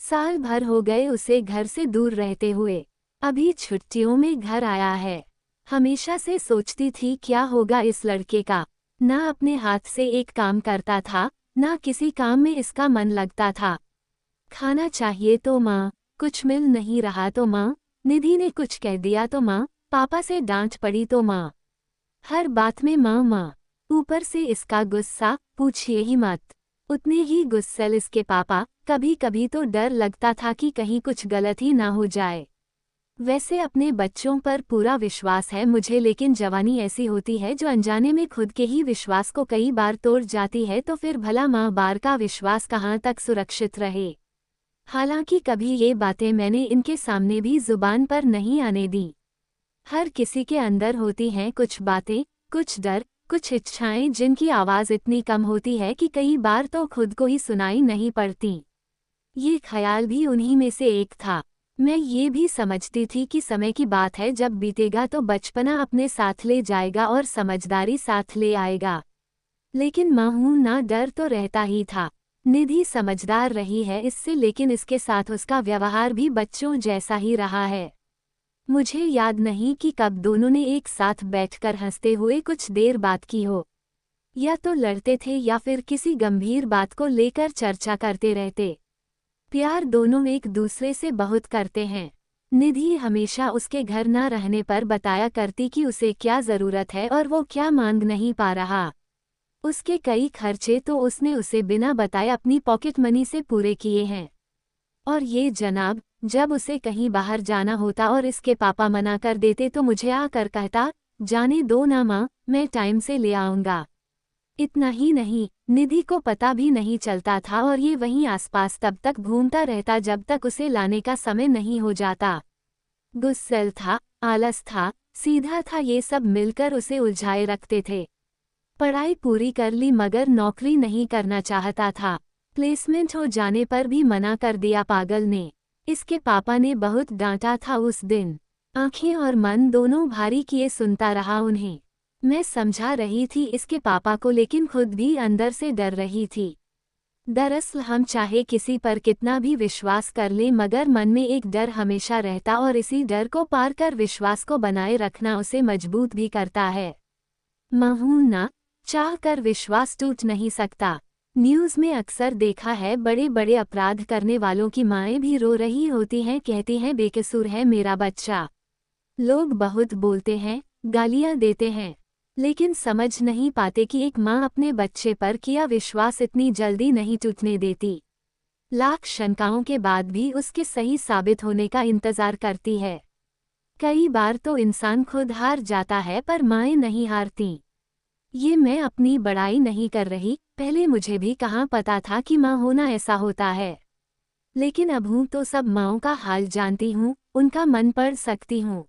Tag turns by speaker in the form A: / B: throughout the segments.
A: साल भर हो गए उसे घर से दूर रहते हुए। अभी छुट्टियों में घर आया है। हमेशा से सोचती थी क्या होगा इस लड़के का। ना अपने हाथ से एक काम करता था, ना किसी काम में इसका मन लगता था। खाना चाहिए तो माँ, कुछ मिल नहीं रहा तो माँ, निधि ने कुछ कह दिया तो माँ, पापा से डांट पड़ी तो माँ। हर बात में माँ माँ। ऊपर से इसका गुस्सा पूछिए ही मत। उतने ही गुस्सैल इसके पापा। कभी कभी तो डर लगता था कि कहीं कुछ गलत ही ना हो जाए। वैसे अपने बच्चों पर पूरा विश्वास है मुझे, लेकिन जवानी ऐसी होती है जो अनजाने में खुद के ही विश्वास को कई बार तोड़ जाती है, तो फिर भला माँ बार का विश्वास कहाँ तक सुरक्षित रहे। हालांकि कभी ये बातें मैंने इनके सामने भी जुबान पर नहीं आने दी। हर किसी के अंदर होती हैं कुछ बातें, कुछ डर, कुछ इच्छाएं जिनकी आवाज़ इतनी कम होती है कि कई बार तो खुद को ही सुनाई नहीं पड़ती। ये ख्याल भी उन्हीं में से एक था। मैं ये भी समझती थी कि समय की बात है, जब बीतेगा तो बचपना अपने साथ ले जाएगा और समझदारी साथ ले आएगा। लेकिन माँ हूँ ना, डर तो रहता ही था। निधि समझदार रही है इससे, लेकिन इसके साथ उसका व्यवहार भी बच्चों जैसा ही रहा है। मुझे याद नहीं कि कब दोनों ने एक साथ बैठकर हंसते हुए कुछ देर बात की हो। या तो लड़ते थे या फिर किसी गंभीर बात को लेकर चर्चा करते रहते। प्यार दोनों एक दूसरे से बहुत करते हैं। निधि हमेशा उसके घर न रहने पर बताया करती कि उसे क्या ज़रूरत है और वो क्या मांग नहीं पा रहा। उसके कई खर्चे तो उसने उसे बिना बताए अपनी पॉकेट मनी से पूरे किए हैं। और ये जनाब, जब उसे कहीं बाहर जाना होता और इसके पापा मना कर देते तो मुझे आकर कहता, जाने दो ना माँ, मैं टाइम से ले आऊँगा। इतना ही नहीं, निधि को पता भी नहीं चलता था और ये वहीं आसपास तब तक घूमता रहता जब तक उसे लाने का समय नहीं हो जाता। गुस्सैल था, आलस था, सीधा था, ये सब मिलकर उसे उलझाए रखते थे। पढ़ाई पूरी कर ली मगर नौकरी नहीं करना चाहता था। प्लेसमेंट हो जाने पर भी मना कर दिया पागल ने। इसके पापा ने बहुत डांटा था उस दिन। आंखें और मन दोनों भारी किए सुनता रहा उन्हें। मैं समझा रही थी इसके पापा को, लेकिन खुद भी अंदर से डर रही थी। दरअसल हम चाहे किसी पर कितना भी विश्वास कर लें मगर मन में एक डर हमेशा रहता और इसी डर को पार कर विश्वास को बनाए रखना उसे मजबूत भी करता है। महूं ना, चाह कर विश्वास टूट नहीं सकता। न्यूज़ में अक्सर देखा है, बड़े बड़े अपराध करने वालों की माएँ भी रो रही होती हैं, कहती हैं बेकसूर है मेरा बच्चा। लोग बहुत बोलते हैं, गालियाँ देते हैं, लेकिन समझ नहीं पाते कि एक माँ अपने बच्चे पर किया विश्वास इतनी जल्दी नहीं टूटने देती। लाख शंकाओं के बाद भी उसके सही साबित होने का इंतजार करती है। कई बार तो इंसान खुद हार जाता है पर माएँ नहीं हारती। ये मैं अपनी बड़ाई नहीं कर रही, पहले मुझे भी कहाँ पता था कि माँ होना ऐसा होता है। लेकिन अब हूँ तो सब माँओं का हाल जानती हूँ, उनका मन पढ़ सकती हूँ।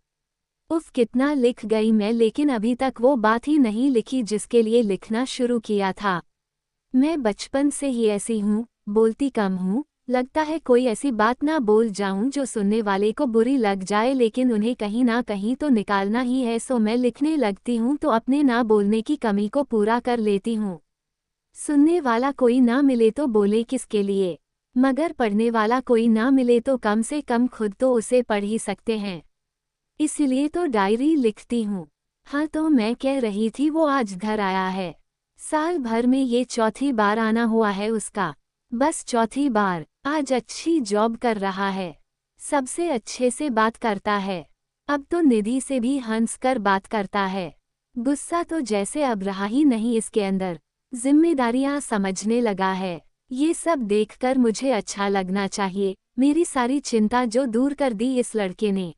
A: उफ, कितना लिख गई मैं, लेकिन अभी तक वो बात ही नहीं लिखी जिसके लिए लिखना शुरू किया था। मैं बचपन से ही ऐसी हूँ, बोलती कम हूँ। लगता है कोई ऐसी बात ना बोल जाऊं जो सुनने वाले को बुरी लग जाए, लेकिन उन्हें कहीं ना कहीं तो निकालना ही है, सो मैं लिखने लगती हूँ तो अपने ना बोलने की कमी को पूरा कर लेती हूँ। सुनने वाला कोई ना मिले तो बोले किसके लिए, मगर पढ़ने वाला कोई ना मिले तो कम से कम खुद तो उसे पढ़ ही सकते हैं। इसलिए तो डायरी लिखती हूँ। हाँ, तो मैं कह रही थी वो आज घर आया है। साल भर में ये चौथी बार आना हुआ है उसका, बस चौथी बार। आज अच्छी जॉब कर रहा है, सबसे अच्छे से बात करता है। अब तो निधि से भी हंसकर बात करता है। गुस्सा तो जैसे अब रहा ही नहीं इसके अंदर, जिम्मेदारियां समझने लगा है। ये सब देखकर मुझे अच्छा लगना चाहिए, मेरी सारी चिंता जो दूर कर दी इस लड़के ने।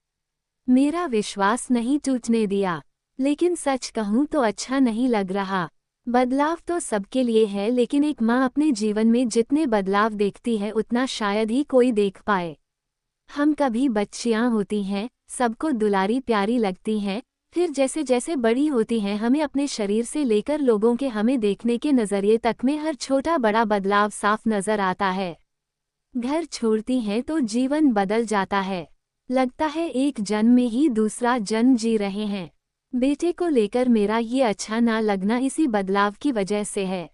A: मेरा विश्वास नहीं टूटने दिया। लेकिन सच कहूँ तो अच्छा नहीं लग रहा। बदलाव तो सबके लिए है, लेकिन एक माँ अपने जीवन में जितने बदलाव देखती है उतना शायद ही कोई देख पाए। हम कभी बच्चियाँ होती हैं, सबको दुलारी प्यारी लगती हैं, फिर जैसे जैसे बड़ी होती हैं हमें अपने शरीर से लेकर लोगों के हमें देखने के नज़रिए तक में हर छोटा बड़ा बदलाव साफ नज़र आता है। घर छोड़ती हैं तो जीवन बदल जाता है। लगता है एक जन्म में ही दूसरा जन्म जी रहे हैं। बेटे को लेकर मेरा ये अच्छा ना लगना इसी बदलाव की वजह से है।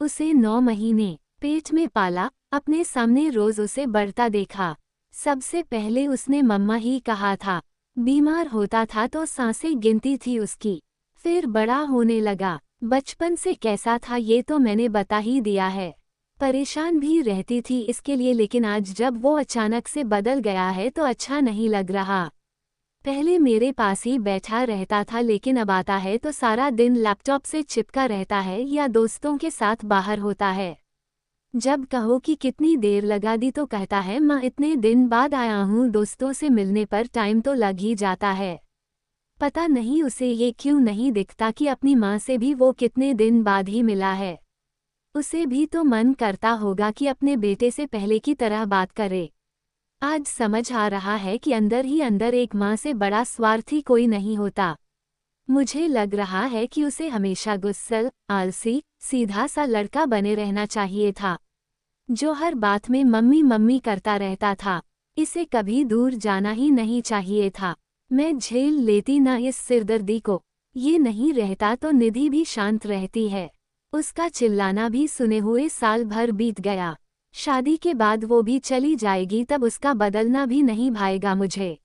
A: उसे 9 महीने पेट में पाला, अपने सामने रोज उसे बढ़ता देखा। सबसे पहले उसने मम्मा ही कहा था। बीमार होता था तो सांसें गिनती थी उसकी। फिर बड़ा होने लगा। बचपन से कैसा था ये तो मैंने बता ही दिया है। परेशान भी रहती थी इसके लिए, लेकिन आज जब वो अचानक से बदल गया है तो अच्छा नहीं लग रहा। पहले मेरे पास ही बैठा रहता था, लेकिन अब आता है तो सारा दिन लैपटॉप से चिपका रहता है या दोस्तों के साथ बाहर होता है। जब कहो कि कितनी देर लगा दी तो कहता है माँ इतने दिन बाद आया हूँ, दोस्तों से मिलने पर टाइम तो लग ही जाता है। पता नहीं उसे ये क्यों नहीं दिखता कि अपनी माँ से भी वो कितने दिन बाद ही मिला है। उसे भी तो मन करता होगा कि अपने बेटे से पहले की तरह बात करे। आज समझ आ रहा है कि अंदर ही अंदर एक माँ से बड़ा स्वार्थी कोई नहीं होता। मुझे लग रहा है कि उसे हमेशा गुस्सैल, आलसी, सीधा सा लड़का बने रहना चाहिए था, जो हर बात में मम्मी मम्मी करता रहता था। इसे कभी दूर जाना ही नहीं चाहिए था। मैं झेल लेती ना इस सिरदर्दी को। ये नहीं रहता तो निधि भी शांत रहती है। उसका चिल्लाना भी सुने हुए साल भर बीत गया। शादी के बाद वो भी चली जाएगी, तब उसका बदलना भी नहीं भाएगा मुझे।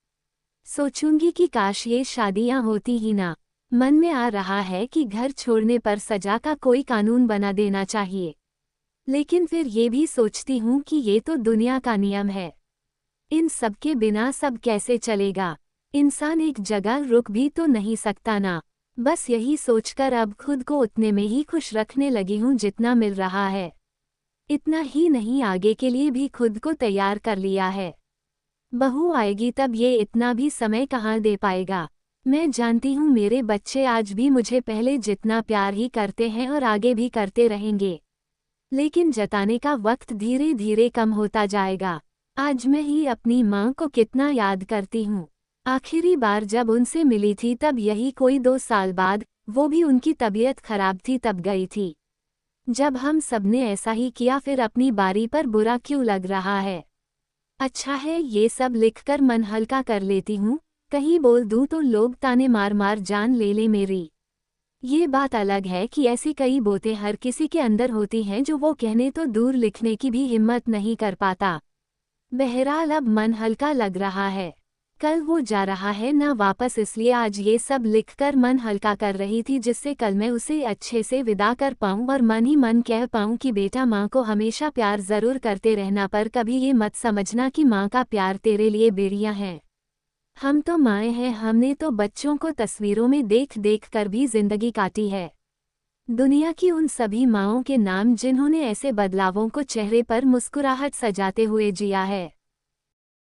A: सोचूंगी कि काश ये शादियां होती ही ना। मन में आ रहा है कि घर छोड़ने पर सजा का कोई कानून बना देना चाहिए, लेकिन फिर ये भी सोचती हूँ कि ये तो दुनिया का नियम है। इन सब के बिना सब कैसे चलेगा? इंसान एक जगह रुक भी तो नहीं सकता ना। बस यही सोचकर अब खुद को उतने में ही खुश रखने लगी हूँ जितना मिल रहा है। इतना ही नहीं, आगे के लिए भी खुद को तैयार कर लिया है। बहू आएगी तब ये इतना भी समय कहाँ दे पाएगा। मैं जानती हूँ मेरे बच्चे आज भी मुझे पहले जितना प्यार ही करते हैं और आगे भी करते रहेंगे, लेकिन जताने का वक्त धीरे धीरे कम होता जाएगा। आज मैं ही अपनी माँ को कितना याद करती हूँ। आखिरी बार जब उनसे मिली थी तब यही कोई 2 साल बाद, वो भी उनकी तबीयत खराब थी तब गई थी। जब हम सबने ऐसा ही किया, फिर अपनी बारी पर बुरा क्यों लग रहा है? अच्छा है ये सब लिखकर मन हल्का कर लेती हूँ, कहीं बोल दूँ तो लोग ताने मार मार जान ले मेरी। ये बात अलग है कि ऐसी कई बातें हर किसी के अंदर होती हैं जो वो कहने तो दूर लिखने की भी हिम्मत नहीं कर पाता। बहरहाल अब मन हल्का लग रहा है। कल वो जा रहा है ना वापस, इसलिए आज ये सब लिखकर मन हल्का कर रही थी, जिससे कल मैं उसे अच्छे से विदा कर पाऊँ और मन ही मन कह पाऊँ कि बेटा माँ को हमेशा प्यार ज़रूर करते रहना, पर कभी ये मत समझना कि माँ का प्यार तेरे लिए बेड़ियाँ हैं। हम तो माएँ हैं, हमने तो बच्चों को तस्वीरों में देख देख कर भी जिंदगी काटी है। दुनिया की उन सभी माँओं के नाम जिन्होंने ऐसे बदलावों को चेहरे पर मुस्कुराहट सजाते हुए जिया है।